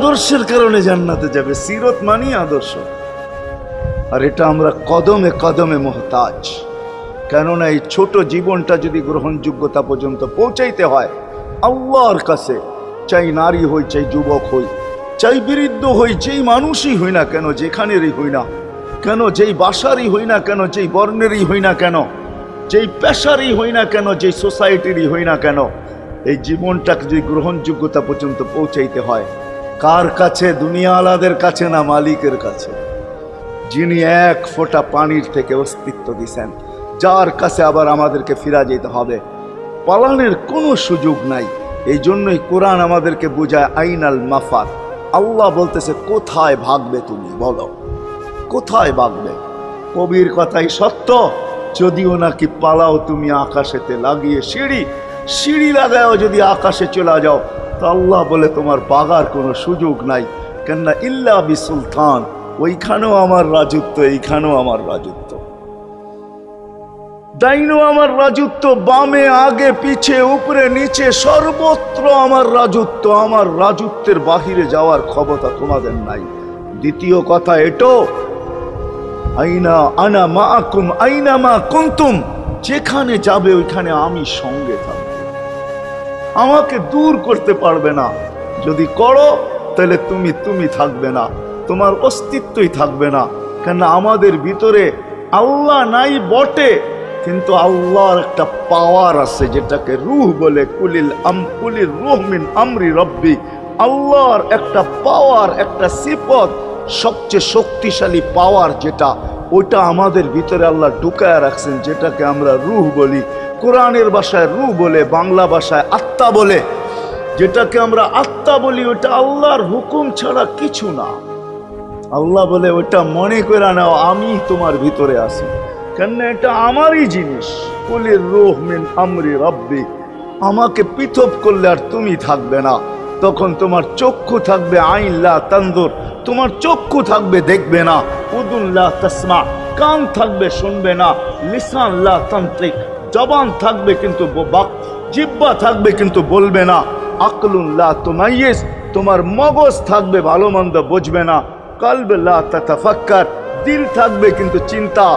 আদর্শের কারণে জান্নাতে যাবে। সিরত মানি আদর্শ, আর এটা আমরা কদমে কদমে মুহতাজ। কেননা এই ছোট জীবনটা যদি গ্রহণযোগ্যতা পর্যন্ত পৌঁছাইতে হয় আল্লাহর কাছে, চাই নারী হই, চাই যুবক হই, চাই বৃদ্ধ হই, যেই মানুষই হই না কেন, যেখানেরই হই না কেন, যেই বাসারই হই না কেন, যেই বর্ণেরই হই না কেন, যেই পেশারই হই না কেন, যেই সোসাইটিরই হই না কেন, এই জীবনটাকে যদি গ্রহণযোগ্যতা পর্যন্ত পৌঁছাইতে হয় কার কাছে? দুনিয়াওয়ালাদের কাছে না, মালিকের কাছে, যিনি এক ফোঁটা পানির থেকে অস্তিত্ব দিছেন, যার কাছে আবার আমাদেরকে ফিরা যেতে হবে। পালানের কোনো সুযোগ নাই। এই জন্যই কোরআন আমাদেরকে বোঝায় আইনাল মাফার। আল্লাহ বলতেছে কোথায় ভাগবে তুমি, বলো কোথায় ভাগবে? কবির কথাই সত্য, যদিও নাকি পালাও তুমি আকাশেতে লাগিয়ে সিঁড়ি লাগাও যদি আকাশে চলে যাও, তো আল্লাহ বলে তোমার বাগার কোনো সুযোগ নাই। কেননা ইল্লা বিসুলতান, ওইখানেও আমার রাজত্ব, এইখানেও আমার রাজত্ব, ডাইনো আমার রাজত্ব, বামে আগে পিছে উপরে নিচে সর্বত্র আমার রাজত্ব। আমার রাজত্বের বাহিরে যাওয়ার ক্ষমতা তোমাদের নাই। দ্বিতীয় কথা এটো, আইনা আনা মাআকুম আইনা মা কুনতুম, যেখানে যাবে ওইখানে আমি সঙ্গে থাকব, আমাকে দূর করতে পারবে না। যদি করো তাহলে তুমি থাকবে না, তোমার অস্তিত্বই থাকবে না। কেন আমাদের ভিতরে আল্লাহ নাই বটে, কিন্তু আল্লাহর একটা পাওয়ার আছে যেটাকে রূহ বলে। কুলির রূহ মিন আমরি রব্বি, আল্লাহর একটা পাওয়ার, একটা সিফত, সবচেয়ে শক্তিশালী পাওয়ার যেটা, ওটা আমাদের ভিতরে আল্লাহ ঢুকায় রাখছেন, যেটাকে আমরা রূহ বলি। কোরআনের ভাষায় রূহ বলে, বাংলা ভাষায় আত্মা বলে। যেটাকে আমরা আত্মা বলি ওটা আল্লাহর হুকুম ছাড়া কিছু না। আল্লাহ বলে ওটা মনে করে নাও আমি তোমার ভিতরে আছি, কেন এটা আমারই জিনিস। কুলির রূহ মিন আমরি রব্বি, আমাকে পৃথক করলে আর তুমি থাকবে না। তখন তোমার চক্ষু থাকবে আইন লা তানজুর, তোমার চক্ষু থাকবে দেখবে না। উদুন লা তাসমা, কান থাকবে শুনবে না। লিসান লা তান্ত্রিক, জবান থাকবে কিন্তু জিহ্বা থাকবে কিন্তু বলবে না। আকলুন লা তুমাইয়িজ, তোমার মগজ থাকবে ভালো মন্দ বুঝবে না। কলব লা তাতাফাক্কার, দিল থাকবে কিন্তু চিন্তা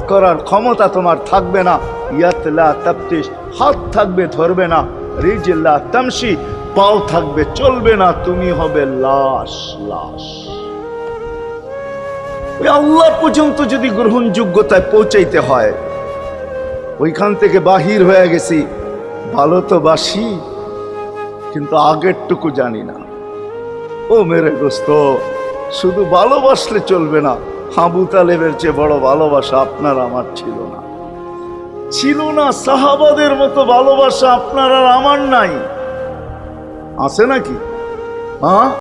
করার ক্ষমতা তোমার থাকবে না। ইয়াত লা তাফতিশ, হাত থাকবে ধরবে না। রিজল লা তামশি, পাও থাকবে চলবে না। তুমি হবে লাশ। ওই আল্লাহ পর্যন্ত যদি গ্রহণযোগ্যতায় পৌঁছাইতে হয়, ওইখান থেকে বাহির হয়ে গেছি, ভালো তো বাসি কিন্তু আগেরটুকু জানি না। ও মেরে দোস্ত, শুধু ভালোবাসলে চলবে না। আবু তালেবের চেয়ে বড় ভালোবাসা আপনার আমার ছিল না। সাহাবাদের মতো ভালোবাসা আপনার আর আমার নাই। আছে নাকি? হ্যাঁ।